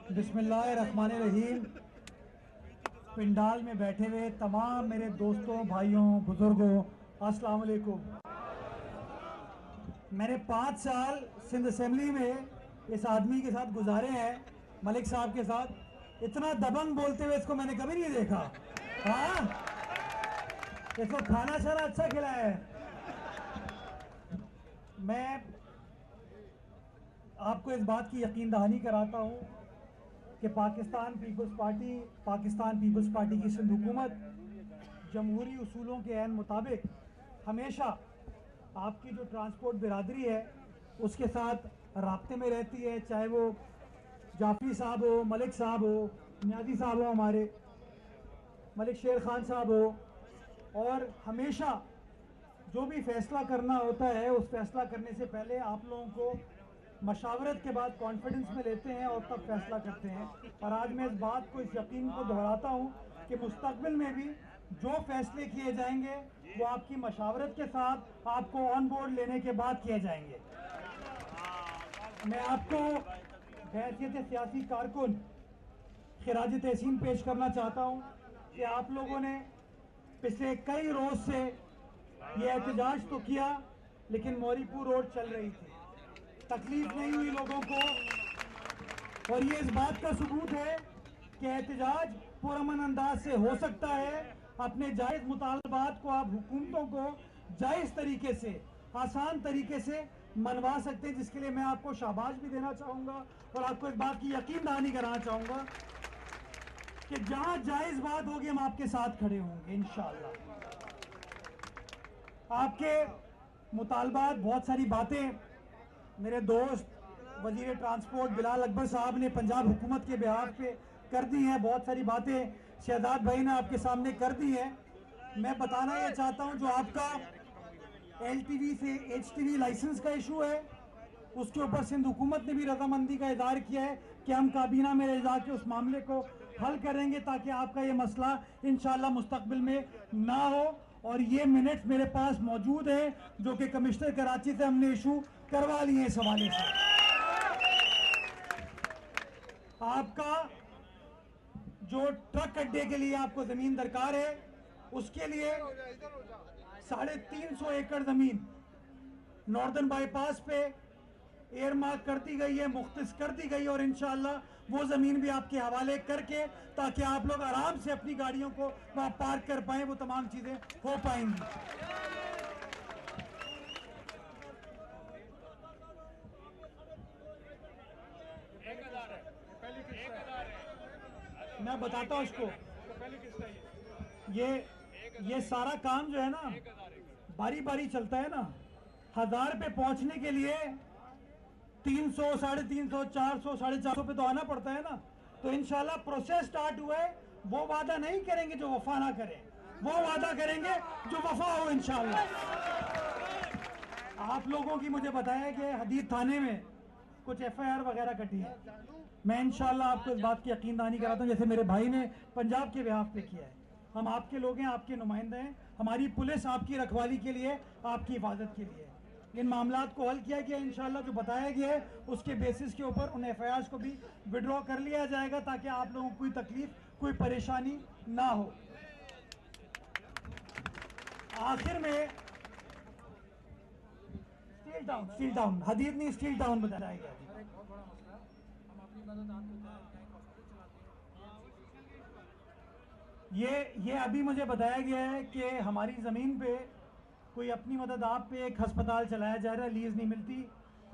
बिस्मिल्लाहिर्रहमानिर्रहीम। पिंडाल में बैठे हुए तमाम मेरे दोस्तों, भाइयों, बुजुर्गों, अस्सलाम वालेकुम। मैंने 5 साल सिंध असेंबली में इस आदमी के साथ गुजारे हैं, मलिक साहब के साथ। इतना दबंग बोलते हुए इसको मैंने कभी नहीं देखा। हाँ, इसको खाना शाना अच्छा खिलाया है। मैं आपको इस बात की यकीन दहानी कराता हूँ कि पाकिस्तान पीपल्स पार्टी की सिंध हुकूमत जमहूरी उसूलों के ऐन मुताबिक हमेशा आपकी जो ट्रांसपोर्ट बिरादरी है उसके साथ राब्ते में रहती है, चाहे वो जाफरी साहब हो, मलिक साहब हो, नियाजी साहब हो, हमारे मलिक शेर खान साहब हो। और हमेशा जो भी फैसला करना होता है उस फैसला करने से पहले आप लोगों को मशावरत के बाद कॉन्फिडेंस में लेते हैं और तब फैसला करते हैं। और आज मैं इस बात को, इस यकीन को दोहराता हूं कि मुस्तकबिल में भी जो फैसले किए जाएंगे वो आपकी मशावरत के साथ, आपको ऑन बोर्ड लेने के बाद किए जाएंगे। मैं आपको बहैसियत सियासी कारकुन खिराज तहसीन पेश करना चाहता हूं कि आप लोगों ने पिछले कई रोज से ये एहतजाज तो किया, लेकिन मौरीपुर रोड चल रही थी, तकलीफ नहीं हुई लोगों को। और ये इस बात का सबूत है कि एहतजाज पुरअमन अंदाज से हो सकता है। अपने जायज मुतालबात को आप हुकूमतों को जायज तरीके से, आसान तरीके से मनवा सकते हैं, जिसके लिए मैं आपको शाबाश भी देना चाहूंगा और आपको इस बात की यकीन दहानी कराना चाहूंगा कि जहां जायज बात होगी हम आपके साथ खड़े होंगे इंशाअल्लाह। आपके मुतालबात, बहुत सारी बातें मेरे दोस्त वजीर ट्रांसपोर्ट बिलाल अकबर साहब ने पंजाब हुकूमत के बिहाफ पे कर दी हैं। बहुत सारी बातें शहजाद भाई ने आपके सामने कर दी हैं। मैं बताना ये चाहता हूं, जो आपका LTV से HTV लाइसेंस का इशू है उसके ऊपर सिंध हुकूमत ने भी रजामंदी का इजहार किया है कि हम काबीना में ले जाके उस मामले को हल करेंगे ताकि आपका ये मसला इंशाअल्लाह मुस्तकबिल में ना हो। और ये मिनट्स मेरे पास मौजूद है जो कि कमिश्नर कराची से हमने इशू करवा लिए इस हवाले से। आपका जो ट्रक अड्डे के लिए आपको जमीन दरकार है उसके लिए 350 एकड़ जमीन नॉर्दर्न बाईपास पे एयर मार्क कर दी गई है, मुख्तस कर दी गई है। और इंशाअल्लाह वो जमीन भी आपके हवाले करके ताकि आप लोग आराम से अपनी गाड़ियों को वहां पार्क कर पाए, वो तमाम चीजें हो पाएंगी। मैं बताता हूं इसको। ये सारा काम जो है ना बारी बारी चलता है ना। 1000 पे पहुंचने के लिए 300, 350, 400, 450 पे तो आना पड़ता है ना। तो इंशाल्लाह प्रोसेस स्टार्ट हुआ है। वो वादा नहीं करेंगे जो वफा ना करें, वो वादा करेंगे जो वफा हो इंशाल्लाह। आप लोगों की मुझे बताया कि हदीद थाने में कुछ FIR वगैरह कटी है। मैं इंशाल्लाह आपको इस बात की यकीन दहानी कराता हूँ, जैसे मेरे भाई ने पंजाब के बिहाफ पे किया है। हम आपके लोग हैं, आपके नुमाइंदे हैं। हमारी पुलिस आपकी रखवाली के लिए, आपकी हिफाजत के लिए इन मामलात को हल किया गया। इंशाल्लाह जो बताया गया है उसके बेसिस के ऊपर उन FIRs को भी विड्रॉ कर लिया जाएगा ताकि आप लोगों को कोई तकलीफ, कोई परेशानी ना हो। आखिर में स्टील टाउन हदीद नहीं, स्टील टाउन बताया गया। ये अभी मुझे बताया गया है कि हमारी ज़मीन पे कोई अपनी मदद आप पे एक अस्पताल चलाया जा रहा है, लीज नहीं मिलती।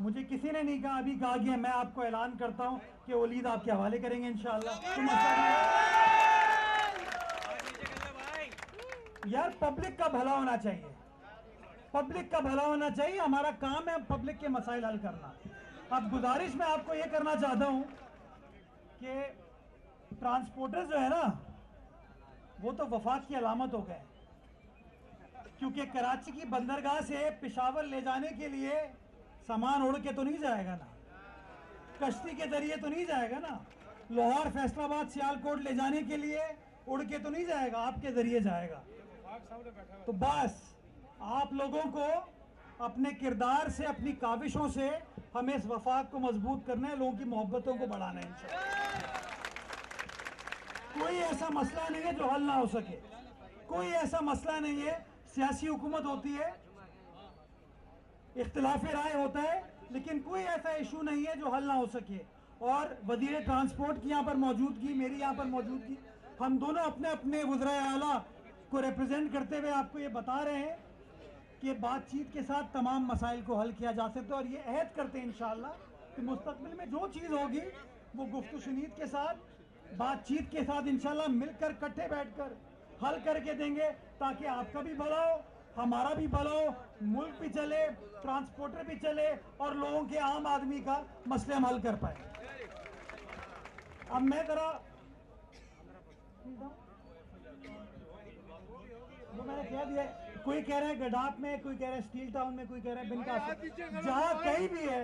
मुझे किसी ने नहीं कहा, अभी कहा गया। मैं आपको ऐलान करता हूं कि वो लीज आपके हवाले करेंगे इंशाअल्लाह। यार, पब्लिक का भला होना चाहिए, पब्लिक का भला होना चाहिए। हमारा काम है पब्लिक के मसाइल हल करना। अब गुजारिश मैं आपको ये करना चाहता हूं कि ट्रांसपोर्टर जो है ना वो तो वफात की अलामत हो गए, क्योंकि कराची की बंदरगाह से पेशावर ले जाने के लिए सामान उड़ के तो नहीं जाएगा ना, कश्ती के जरिए तो नहीं जाएगा ना। लाहौर, फैसलाबाद, सियालकोट ले जाने के लिए उड़ के तो नहीं जाएगा, आपके जरिए जाएगा। तो बस आप लोगों को अपने किरदार से, अपनी काविशों से हमें इस वफाक को मजबूत करना है, लोगों की मोहब्बतों को बढ़ाना है इंशाअल्लाह। ऐसा मसला नहीं है जो हल ना हो सके, कोई ऐसा मसला नहीं है। सियासी हुकूमत होती है, इख्तिलाफी राय होता है, लेकिन कोई ऐसा इशू नहीं है जो हल ना हो सके। और वज़ीर ट्रांसपोर्ट की यहाँ पर मौजूदगी, मेरी यहाँ पर मौजूदगी, हम दोनों अपने अपने वज़राए आला को रिप्रेजेंट करते हुए आपको ये बता रहे हैं कि बातचीत के साथ तमाम मसाइल को हल किया जा सकता है। और ये अहद करते हैं इंशाअल्लाह कि मुस्तकबिल में जो चीज़ होगी वो गुफ्तगू शुनीद के साथ, बातचीत के साथ इंशाअल्लाह मिलकर इकट्ठे बैठकर हल करके देंगे, ताकि आपका भी भला हो, हमारा भी भला हो, मुल्क भी चले, ट्रांसपोर्टर भी चले और लोगों के आम आदमी का मसले हम हल कर पाए। अब मैं जरा वो मैंने कह दिया, कोई कह रहा है गडाप में, कोई कह रहा है स्टील टाउन में, कोई कह रहा है बिनका, जहाँ कहीं भी है,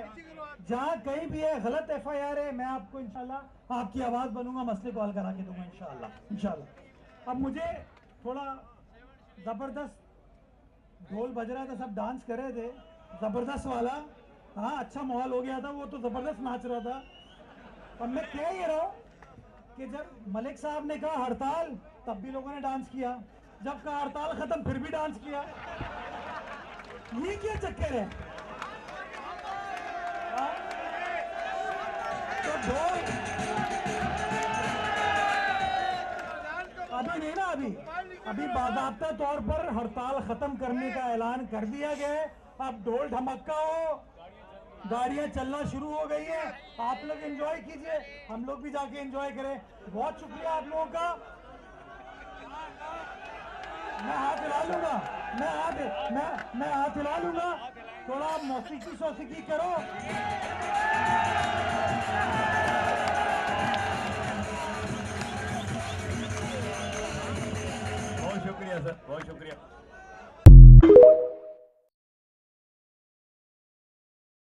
जहाँ कहीं भी है गलत FIR है, मैं आपको इंशाल्लाह आपकी आवाज़ बनूंगा, मसले को हल करा के दूंगा इंशाल्लाह। अब मुझे थोड़ा ज़बरदस्त ढोल बज रहा था, सब डांस कर रहे थे, ज़बरदस्त वाला, हाँ अच्छा माहौल हो गया था, वो तो ज़बरदस्त नाच रहा था। अब मैं कह ये रहा हूँ कि जब मलिक साहब ने कहा हड़ताल, तब भी लोगों ने डांस किया, जब कहा हड़ताल खत्म फिर भी डांस किया। ये क्या चक्कर है? तो ढोल अभी नहीं ना, अभी बाज़ाब्ता तौर पर हड़ताल खत्म करने का ऐलान कर दिया गया है। अब ढोल ढमक्का हो, गाड़ियां चलना शुरू हो गई है, आप लोग एंजॉय कीजिए, हम लोग भी जाके एंजॉय करें। बहुत शुक्रिया आप लोगों का। मैं हाथ हिला लूंगा, मैं हाथ हिला लूंगा, थोड़ा मौसीकी करो। बहुत शुक्रिया सर, बहुत शुक्रिया।